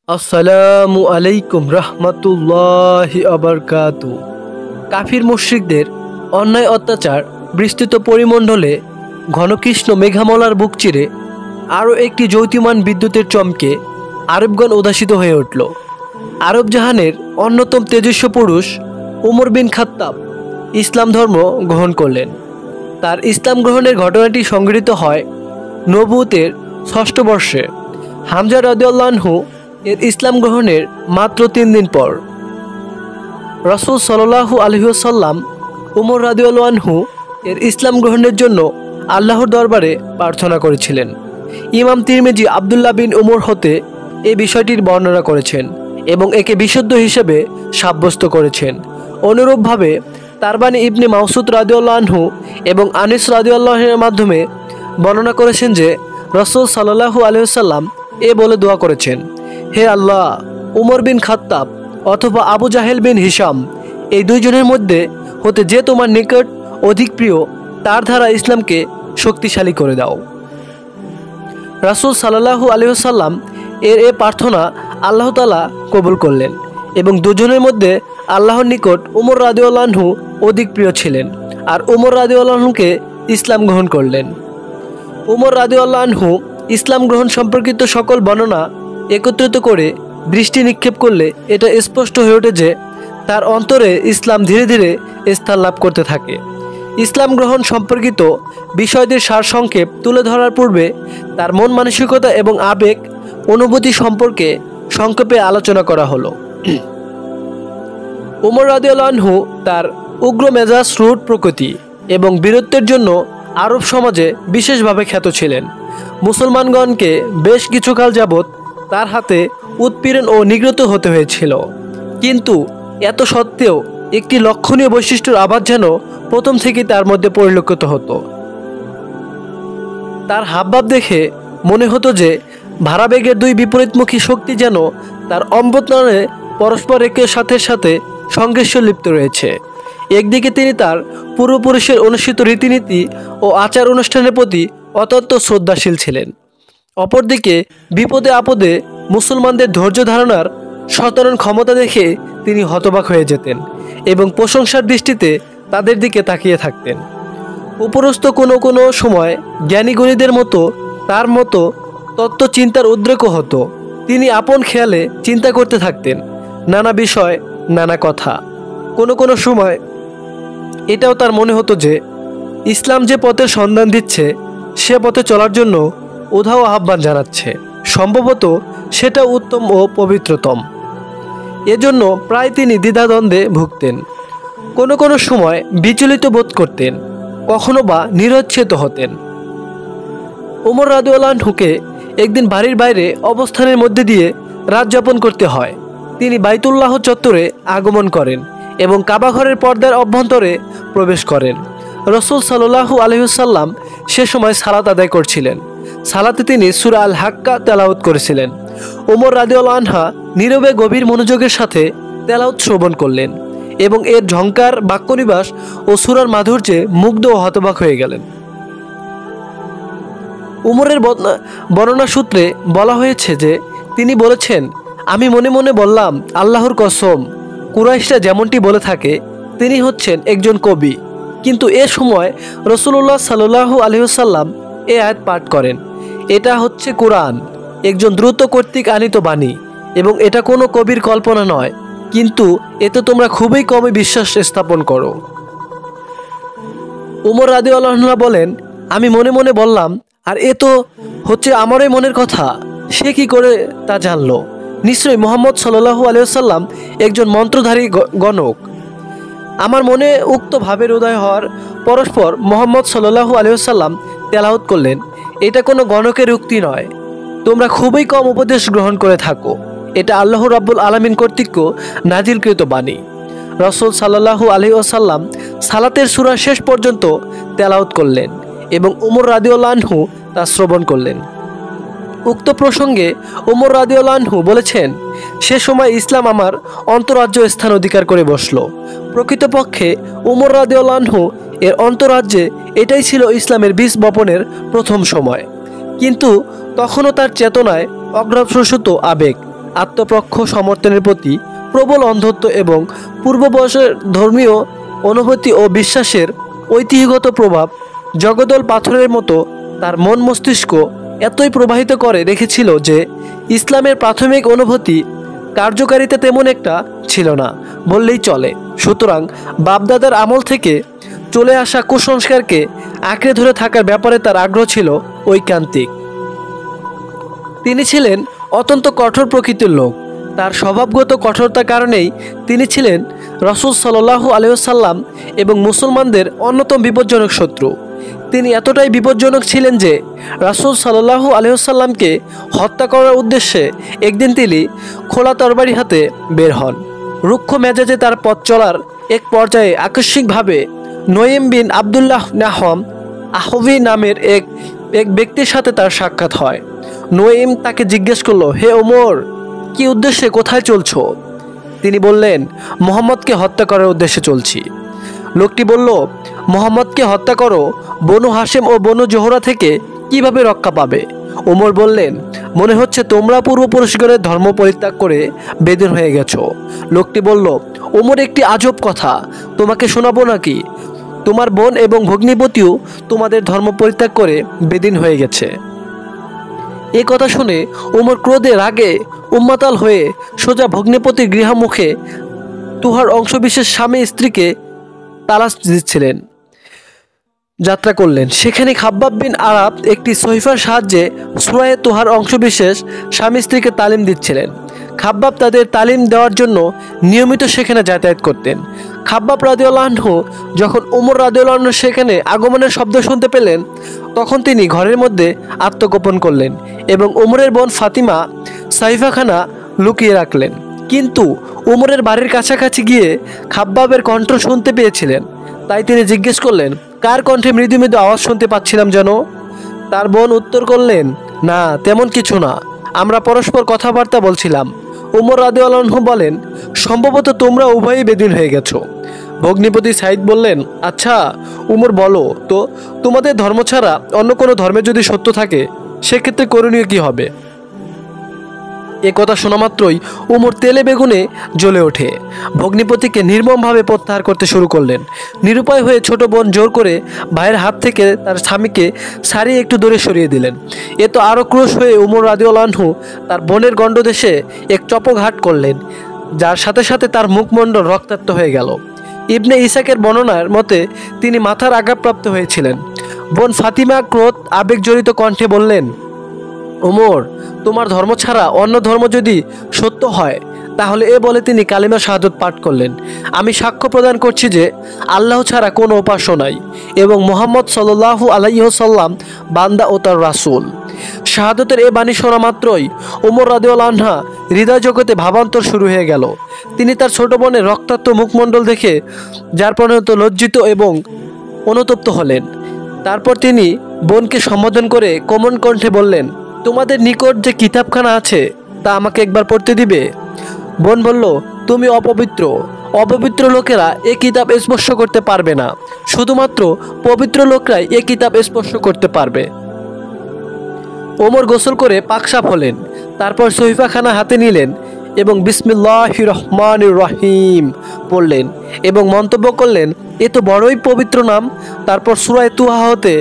আসসালামু আলাইকুম রহমতুল্লাহি আবরকাতু। কাফির মুশরিকদের অন্যায় অত্যাচার বিস্তৃত পরিমণ্ডলে ঘনকৃষ্ণ মেঘামলার বুক চিরে আরও একটি জ্যোতিমান বিদ্যুতের চমকে আরবগণ উদাসিত হয়ে উঠল। আরব জাহানের অন্যতম তেজস্ব পুরুষ উমর বিন খাত্তাব ইসলাম ধর্ম গ্রহণ করলেন। তার ইসলাম গ্রহণের ঘটনাটি সংঘটিত হয় নবুয়তের ৬ষ্ঠ বর্ষে হামজা রাদিয়াল্লাহু আনহু এর ইসলাম গ্রহণের মাত্র ৩ দিন পর। রাসূল সাল্লাল্লাহু আলাইহি ওয়াসাল্লাম উমর রাদিয়াল্লাহু আনহু এর ইসলাম গ্রহণের জন্য আল্লাহর দরবারে প্রার্থনা করেছিলেন। ইমাম তিরমিজি আব্দুল্লাহ বিন উমর হতে এই বিষয়টির বর্ণনা করেছেন এবং একে বিশুদ্ধ হিসেবে সাব্যস্ত করেছেন। অনুরূপভাবে তারবানি ইবনে মাসউদ রাদিয়াল্লাহু আনহু এবং আনিস রাদিয়াল্লাহু আনহুর মাধ্যমে বর্ণনা করেছেন যে রাসূল সাল্লাল্লাহু আলাইহি ওয়াসাল্লাম এ বলে দোয়া করেছেন, হে আল্লাহ, উমর বিন খাত্তাব অথবা আবু জাহেল বিন হিশাম এই দুইজনের মধ্যে হতে যে তোমার নিকট অধিক প্রিয় তার দ্বারা ইসলামকে শক্তিশালী করে দাও। রাসূল সাল্লাল্লাহু আলাইহি ওয়াসাল্লাম এর এ প্রার্থনা আল্লাহ তাআলা কবুল করলেন এবং দুজনের মধ্যে আল্লাহর নিকট উমর রাদিয়াল্লাহু আনহু অধিক প্রিয় ছিলেন আর উমর রাদিয়াল্লাহু আনহুকে ইসলাম গ্রহণ করলেন। উমর রাদিয়াল্লাহু আনহু ইসলাম গ্রহণ সম্পর্কিত সকল বর্ণনা একত্রিত করে দৃষ্টি নিক্ষেপ করলে এটা স্পষ্ট হয়ে ওঠে যে তার অন্তরে ইসলাম ধীরে ধীরে স্থান লাভ করতে থাকে। ইসলাম গ্রহণ সম্পর্কিত বিষয়টির সারসংক্ষেপ তুলে ধরার পূর্বে তার মন মানসিকতা এবং আবেগ অনুভূতি সম্পর্কে সংক্ষেপে আলোচনা করা হলো। উমর রাদিয়াল্লাহু আনহু তার উগ্র মেজাজ, রূঢ় প্রকৃতি এবং বীরত্বের জন্য আরব সমাজে বিশেষভাবে খ্যাত ছিলেন। মুসলমানগণকে বেশ কিছুকাল যাবৎ তার হাতে উৎপীড়ন ও নিগৃহীত হতে হয়েছিল, কিন্তু এত সত্ত্বেও একটি লক্ষণীয় বৈশিষ্ট্যের আভাস যেন প্রথম থেকেই তার মধ্যে পরিলক্ষিত হতো। তার হাবভাব দেখে মনে হতো যে ভারাবেগের দুই বিপরীতমুখী শক্তি যেন তার অভ্যন্তরে পরস্পর একের সাথে সাথে সংঘর্ষে লিপ্ত রয়েছে। একদিকে তিনি তার পূর্বপুরুষের অনুষ্ঠিত রীতিনীতি ও আচার অনুষ্ঠানের প্রতি অত্যন্ত শ্রদ্ধাশীল ছিলেন, অপরদিকে বিপদে আপদে মুসলমানদের ধৈর্য ধারণার সাধারণ ক্ষমতা দেখে তিনি হতবাক হয়ে যেতেন এবং প্রশংসার দৃষ্টিতে তাদের দিকে তাকিয়ে থাকতেন। উপরস্থ কোনো কোনো সময় জ্ঞানীগুণীদের মতো তার মতো তত্ত্ব চিন্তার উদ্রেকও হতো। তিনি আপন খেয়ালে চিন্তা করতে থাকতেন নানা বিষয়, নানা কথা। কোনো কোনো সময় এটাও তার মনে হতো যে ইসলাম যে পথের সন্ধান দিচ্ছে সে পথে চলার জন্য উধাও আহ্বান জানাচ্ছে, সম্ভবত সেটা উত্তম ও পবিত্রতম। এজন্য প্রায় তিনি দ্বিধাদ্বন্দ্বে ভুগতেন, কোনো কোনো সময় বিচলিত বোধ করতেন, কখনো বা নিরুৎসাহিত হতেন। উমর রাদিয়াল্লাহু আনহুকে একদিন বাড়ির বাইরে অবস্থানের মধ্যে দিয়ে রাত যাপন করতে হয়। তিনি বাইতুল্লাহ চত্বরে আগমন করেন এবং কাবাঘরের পর্দার অভ্যন্তরে প্রবেশ করেন। রাসূল সাল্লাল্লাহু আলাইহি ওয়াসাল্লাম সে সময় সালাত আদায় করছিলেন। সালাতে তিনি সূরা আল হাক্কা তেলাওয়াত করেছিলেন। উমর রাদিয়াল্লাহু আনহা নীরবে গভীর মনোযোগের সাথে তেলাওয়াত শ্রবণ করলেন এবং এর ঝংকার, বাক্যনিবাস ও সূরার মাধুর্যে মুগ্ধ ও হতবাক হয়ে গেলেন। উমরের বর্ণনা সূত্রে বলা হয়েছে যে তিনি বলেছেন, আমি মনে মনে বললাম, আল্লাহর কসম, কুরাইশরা যেমনটি বলে থাকে তিনি হচ্ছেন একজন কবি। কিন্তু এ সময় রাসূলুল্লাহ সাল্লাল্লাহু আলাইহি ওয়াসাল্লাম এ আয়াত পাঠ করেন, এটা হচ্ছে কুরআন, একজন দ্রুত কর্তৃক আনিত বাণী এবং এটা কোনো কবির কল্পনা নয়, কিন্তু এতে তোমরা খুবই কমই বিশ্বাস স্থাপন করো। উমর রাদিয়াল্লাহু আনহু বলেন, আমি মনে মনে বললাম, আর এ তো হচ্ছে আমারই মনের কথা, সে কি করে তা জানলো? নিশ্চয়ই মুহাম্মদ সাল্লাল্লাহু আলাইহি ওয়াসাল্লাম একজন মন্ত্রধারী গণক। আমার মনে উক্ত ভাবের উদয় হওয়ার পরস্পর মুহাম্মদ সাল্লাল্লাহু আলাইহি ওয়াসাল্লাম তেলাওয়াত করলেন, এটা কোনো গণকের উক্তি নয়, তোমরা খুবই কম উপদেশ গ্রহণ করে থাকো, এটা আল্লাহ রাব্বুল আলামিন কর্তৃক নাজিলকৃত বাণী। রাসূল সাল্লাল্লাহু আলাইহি ওয়াসাল্লাম সালাতের সূরা শেষ পর্যন্ত তেলাওয়াত করলেন এবং উমর রাদিয়াল্লাহু আনহু তা শ্রবণ করলেন। উক্ত প্রসঙ্গে উমর রাদিয়াল্লাহু আনহু বলেছেন, সে সময় ইসলাম আমার অন্তরাজ্য স্থান অধিকার করে বসল। প্রকৃতপক্ষে উমর রাদিয়াল্লাহু আনহু এর অন্তরাজ্যে এটাই ছিল ইসলামের বীজ বপনের প্রথম সময়, কিন্তু তখনও তার চেতনায় অগ্রসরত আবেগ আত্মপক্ষ সমর্থনের প্রতি প্রবল অন্ধত্ব এবং পূর্ববর্ষের ধর্মীয় অনুভূতি ও বিশ্বাসের ঐতিহ্যগত প্রভাব জগদল পাথরের মতো তার মন মস্তিষ্ক এতই প্রবাহিত করে রেখেছিল যে ইসলামের প্রাথমিক অনুভূতি কার্যকারিতা তেমন একটা ছিল না বললেই চলে। সুতরাং বাপদাদার আমল থেকে চলে আসা কুসংস্কারকে আঁকড়ে ধরে থাকার ব্যাপারে তার আগ্রহ ছিল ঐকান্তিক। তিনি ছিলেন অত্যন্ত কঠোর প্রকৃতির লোক। তার স্বভাবগত কঠোরতার কারণেই তিনি ছিলেন রাসূল সাল্লাল্লাহু আলাইহি ওয়াসাল্লাম এবং মুসলমানদের অন্যতম বিপজ্জনক শত্রু। তিনি এতটাই বিপজ্জনক ছিলেন যে রাসূল সাল্লাল্লাহু আলাইহি ওয়াসাল্লামকে হত্যা করার উদ্দেশ্যে একদিন তিনি খোলা তরবারি হাতে বের হন। রুক্ষ মেজাজে তার পথ চলার এক পর্যায়ে আকস্মিকভাবে নঈম বিন আবদুল্লাহ নাহম আহবি নামের এক ব্যক্তির সাথে তার সাক্ষাৎ হয়। নঈম তাকে জিজ্ঞেস করলো, হে ওমর, কি উদ্দেশ্যে কোথায় চলছো? তিনি বললেন, মুহাম্মদকে হত্যা করার উদ্দেশ্যে চলছি। লোকটি বলল, মুহাম্মদকে হত্যা করো, বনু হাশেম ও বনু জোহরা থেকে কিভাবে রক্ষা পাবে? ওমর বললেন, মনে হচ্ছে তোমরা পূর্বপুরুষগণের ধর্ম পরিত্যাগ করে বেদিন হয়ে গেছো। লোকটি বলল, ওমর, একটি আজব কথা তোমাকে শোনাবো নাকি? তোমার বোন এবং ভগ্নিপতিও তোমাদের ধর্ম পরিত্যাগ করে বেদিন হয়ে গেছে। এ কথা শুনে ওমর ক্রোধে রাগে উন্মাতাল হয়ে সোজা ভগ্নিপতির গৃহমুখে তুহার অংশবিশেষ স্বামী স্ত্রীকে তালাশ দিচ্ছিলেন যাত্রা করলেন। সেখানে খাব্বাব বিন আরাব একটি সহিফার সাহায্যে সূরায়ে তুহার অংশবিশেষ স্বামী স্ত্রীকে তালিম দিচ্ছিলেন। খাব্বাব তাদের তালিম দেওয়ার জন্য নিয়মিত সেখানে যাতায়াত করতেন। খাব্বাব রাদিয়াল্লাহু আনহু যখন ওমর রাদিয়াল্লাহু আনহু সেখানে আগমনের শব্দ শুনতে পেলেন, তখন তিনি ঘরের মধ্যে আত্মগোপন করলেন এবং ওমরের বোন ফাতিমা সাইফাখানা লুকিয়ে রাখলেন। কিন্তু ওমরের বাড়ির কাছাকাছি গিয়ে খাব্বাবের কণ্ঠ শুনতে পেয়েছিলেন। তাই তিনি জিজ্ঞেস করলেন, কার কণ্ঠে মৃদু মৃদু আওয়াজ শুনতে পাচ্ছিলাম যেন? তার বোন উত্তর করলেন, না, তেমন কিছু না, আমরা পরস্পর কথাবার্তা বলছিলাম। ওমর রাদিয়াল্লাহু আনহু বলেন, সম্ভবত তোমরা উভয়ই বেদিন হয়ে গেছো। ভগ্নিপতি সাইদ বললেন, আচ্ছা উমর, বলো তো, তোমাদের ধর্ম ছাড়া অন্য কোনো ধর্মে যদি সত্য থাকে সেক্ষেত্রে করণীয় কি হবে? এ কথা শোনা মাত্রই উমর তেলে বেগুনে জ্বলে ওঠে। ভগ্নিপতিকে নির্মমভাবে প্রত্যাহার করতে শুরু করলেন। নিরুপায় হয়ে ছোট বোন জোর করে ভাইয়ের হাত থেকে তার স্বামীকে সারিয়ে একটু দূরে সরিয়ে দিলেন। এ তো আরও ক্রোশ হয়ে উমর রাদিয়াল্লাহু আনহু তার বোনের গণ্ডদেশে এক চপঘাট করলেন, যার সাথে সাথে তার মুখমণ্ডল রক্তাক্ত হয়ে গেল। ইবনে ইসাকের বর্ণনার মতে তিনি মাথার আঘাতপ্রাপ্ত হয়েছিলেন। বোন ফাতিমা ক্রোধ আবেগজড়িত কণ্ঠে বললেন, ওমর, তোমার ধর্ম ছাড়া অন্য ধর্ম যদি সত্য হয় তাহলে এ বলে তিনি কালিমা শাহাদত পাঠ করলেন। আমি সাক্ষ্য প্রদান করছি যে আল্লাহ ছাড়া কোনো উপাস্য নাই এবং মুহাম্মদ সাল্লাল্লাহু আলাইহি ওয়াসাল্লাম বান্দা ও তার রাসূল। শাহাদতের এ বাণী শোনা মাত্রই ওমর রাদিয়াল্লাহু আনহু হৃদয় জগতে ভাবান্তর শুরু হয়ে গেল। তিনি তার ছোট বোনের রক্তাক্ত মুখমণ্ডল দেখে যার পরিণত লজ্জিত এবং অনুতপ্ত হলেন। তারপর তিনি বোনকে সম্বোধন করে কোমল কণ্ঠে বললেন, তোমাদের নিকট যে কিতাবখানা আছে তা আমাকে একবার পড়তে দিবে? বোন বলল, তুমি অপবিত্র। অপবিত্র লোকেরা এ কিতাব স্পর্শ করতে পারবে না, শুধুমাত্র পবিত্র লোকরাই এ কিতাব স্পর্শ করতে পারবে। ওমর গোসল করে পাকসাফ হলেন। তারপর সহিফাখানা হাতে নিলেন এবং বিসমিল্লাহির রহমানির রহিম পড়লেন এবং মন্তব্য করলেন, এ তো বড়ই পবিত্র নাম। তারপর সূরা তুহা হতে,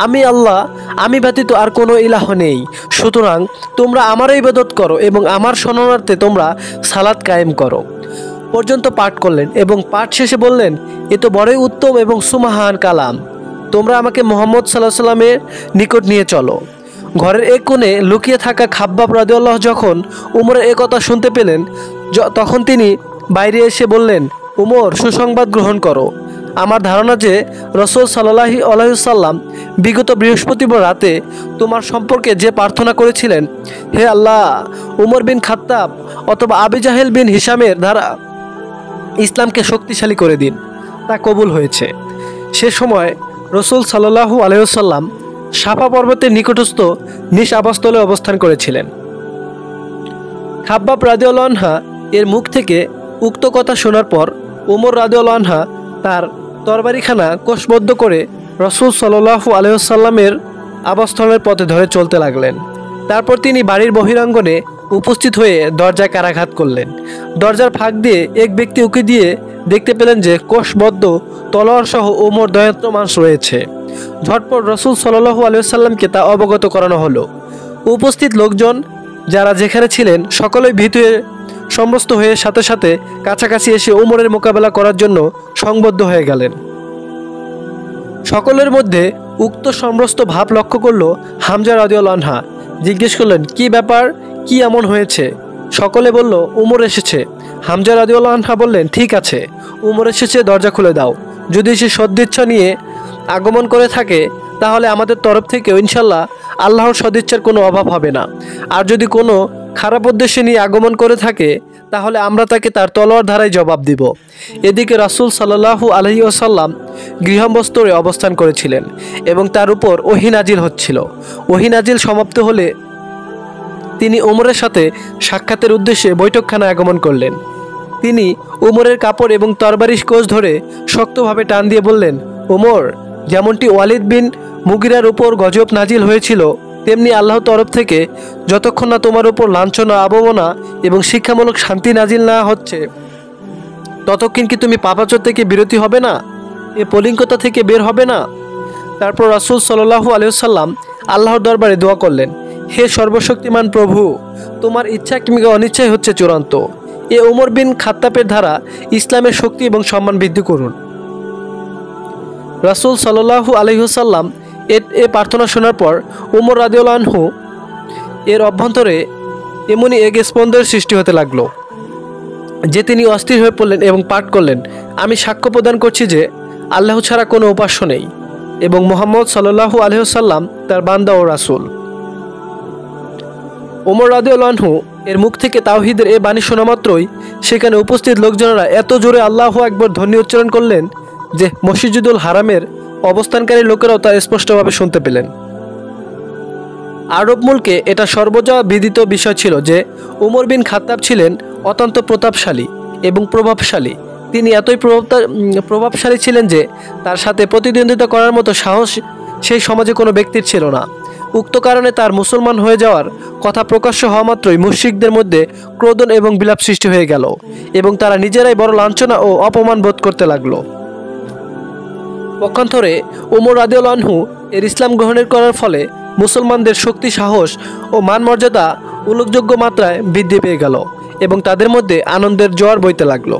আমি আল্লাহ, আমি ব্যতীত আর কোনো ইলাহ নেই, সুতরাং তোমরা আমার ইবাদত করো এবং আমার শরণার্থে তোমরা সালাত কায়েম করো পর্যন্ত পাঠ করলেন এবং পাঠ শেষে বললেন, এ তো বড়ই উত্তম এবং সুমহান কালাম। তোমরা আমাকে মুহাম্মদ সাল্লাল্লাহু আলাইহি ওয়াসাল্লামের নিকট নিয়ে চলো। ঘরের এক কোণে লুকিয়ে থাকা খাব্বাব রাদিয়াল্লাহু যখন উমরের এ কথা শুনতে পেলেন, তখন তিনি বাইরে এসে বললেন, উমর, সুসংবাদ গ্রহণ করো। আমার ধারণা যে রাসূল সাল্লাল্লাহু আলাইহি ওয়াসাল্লাম বিগত বৃহস্পতিবার রাতে তোমার সম্পর্কে যে প্রার্থনা করেছিলেন, হে আল্লাহ, উমর বিন খাত্তাব অথবা আবু জাহেল বিন হিশামের দ্বারা ইসলামকে শক্তিশালী করে দিন, তা কবুল হয়েছে। সে সময় রাসূল সাল্লাল্লাহু আলাইহি ওয়াসাল্লাম সাফা পর্বতের নিকটস্থ নিজ আবাসস্থলে অবস্থান করেছিলেন। খাব্বাব রাদিয়াল্লাহু আনহু এর মুখ থেকে উক্ত কথা শোনার পর ওমর রাদিয়াল্লাহু আনহু তার তরবারিখানা কোষবদ্ধ করে রাসূল সাল্লাল্লাহু আলাইহি ওয়াসাল্লামের আবাসস্থলের পথে ধরে চলতে লাগলেন। তারপর তিনি বাড়ির বহিরাঙ্গনে উপস্থিত হয়ে দরজায় কারাঘাত করলেন। দরজার ফাঁক দিয়ে এক ব্যক্তি উঁকি দিয়ে দেখতে পেলেন যে কোষবদ্ধ তলোয়ার সহ ওমর দয়াত্রমান রয়েছে। ঝটপট রাসূল সাল্লাল্লাহু আলাইহি ওয়াসাল্লামকে তা অবগত করানো হলো। উপস্থিত লোকজন যারা যেখানে ছিলেন সকলেই ভীত হয়ে সমস্ত হয়ে সাথে সাথে কাছাকাছি এসে ওমরের মোকাবেলা করার জন্য সংবদ্ধ হয়ে গেলেন। সকলের মধ্যে উক্ত সমস্ত ভাব লক্ষ্য করল হামজা রাদিয়াল্লাহু আনহু। জিজ্ঞেস করলেন, কি ব্যাপার, কি এমন হয়েছে? সকলে বলল, উমর এসেছে। হামজা রাদিয়াল্লাহু আনহু বললেন, ঠিক আছে, উমর এসেছে, দরজা খুলে দাও। যদি সে সদিচ্ছা নিয়ে আগমন করে থাকে তাহলে আমাদের তরফ থেকেও ইনশাল্লাহ আল্লাহর সদিচ্ছার কোনো অভাব হবে না। আর যদি কোনো খারাপ উদ্দেশ্যে নিয়ে আগমন করে থাকে তাহলে আমরা তাকে তার তলোয়ার ধারায় জবাব দিব। এদিকে রাসূল সাল্লাল্লাহু আলাইহি ওয়াসাল্লাম গৃহবস্তরে অবস্থান করেছিলেন এবং তার উপর ওহী নাজিল হচ্ছিল। ওহী নাজিল সমাপ্ত হলে তিনি ওমরের সাথে সাক্ষাতের উদ্দেশ্যে বৈঠকখানায় আগমন করলেন। তিনি ওমরের কাপড় এবং তরবারি কোষ ধরে শক্তভাবে টান দিয়ে বললেন, ওমর, যেমনটি ওয়ালিদ বিন মুগিরার উপর গজব নাজিল হয়েছিল তেমনি আল্লাহর তরফ থেকে যতক্ষণ না তোমার উপর লাঞ্ছনা, অবমাননা এবং শিক্ষামূলক শান্তি নাজিল না হচ্ছে ততক্ষণ কি তুমি পাপাচার থেকে বিরতি হবে না, এ পলিঙ্কতা থেকে বের হবে না? তারপর রাসূল সাল্লাল্লাহু আলাইহি ওয়াসাল্লাম আল্লাহর দরবারে দোয়া করলেন, হে সর্বশক্তিমান প্রভু, তোমার ইচ্ছা কিংবা অনিচ্ছাই হচ্ছে চূড়ান্ত। এ ওমর বিন খাত্তাবের দ্বারা ইসলামের শক্তি এবং সম্মান বৃদ্ধি করুন। রাসূল সাল্লাল্লাহু আলাইহি ওয়াসাল্লাম এ প্রার্থনা শোনার পর উমর রাদিয়াল্লাহু আনহু এর অভ্যন্তরে এমনই এক স্পন্দনের সৃষ্টি হতে লাগলো যে তিনি অস্থির হয়ে পড়লেন এবং পাঠ করলেন, আমি সাক্ষ্য প্রদান করছি যে আল্লাহ ছাড়া কোনো উপাস্য নেই এবং মুহাম্মদ সাল্লাল্লাহু আলাইহি ওয়াসাল্লাম তার বান্দা ও রাসূল। ওমর রাদিয়াল্লাহু আনহু এর মুখ থেকে তাওহীদের এ বাণী শোনা মাত্রই সেখানে উপস্থিত লোকজনেরা এত জোরে আল্লাহু আকবার ধ্বনি উচ্চারণ করলেন যে মসজিদুল হারামের অবস্থানকারী লোকেরাও তা স্পষ্টভাবে শুনতে পেলেন। আরব মুলকে এটা সর্বজা বিদিত বিষয় ছিল যে উমর বিন খাত্তাব ছিলেন অত্যন্ত প্রতাপশালী এবং প্রভাবশালী। তিনি এতই প্রভাবশালী ছিলেন যে তার সাথে প্রতিদ্বন্দ্বিতা করার মতো সাহস সেই সমাজে কোনো ব্যক্তির ছিল না। উক্ত কারণে তার মুসলমান হয়ে যাওয়ার কথা প্রকাশ্য হওয়া মাত্রই মুশরিকদের মধ্যে ক্রোধন এবং বিলাপ সৃষ্টি হয়ে গেল এবং তারা নিজেরাই বড় লাঞ্ছনা ও অপমান বোধ করতে লাগলো। পক্ষান্তরে ওমর রাদিয়াল্লাহু আনহু এর ইসলাম গ্রহণের করার ফলে মুসলমানদের শক্তি, সাহস ও মান মর্যাদা উল্লেখযোগ্য মাত্রায় বৃদ্ধি পেয়ে গেল এবং তাদের মধ্যে আনন্দের জোয়ার বইতে লাগলো।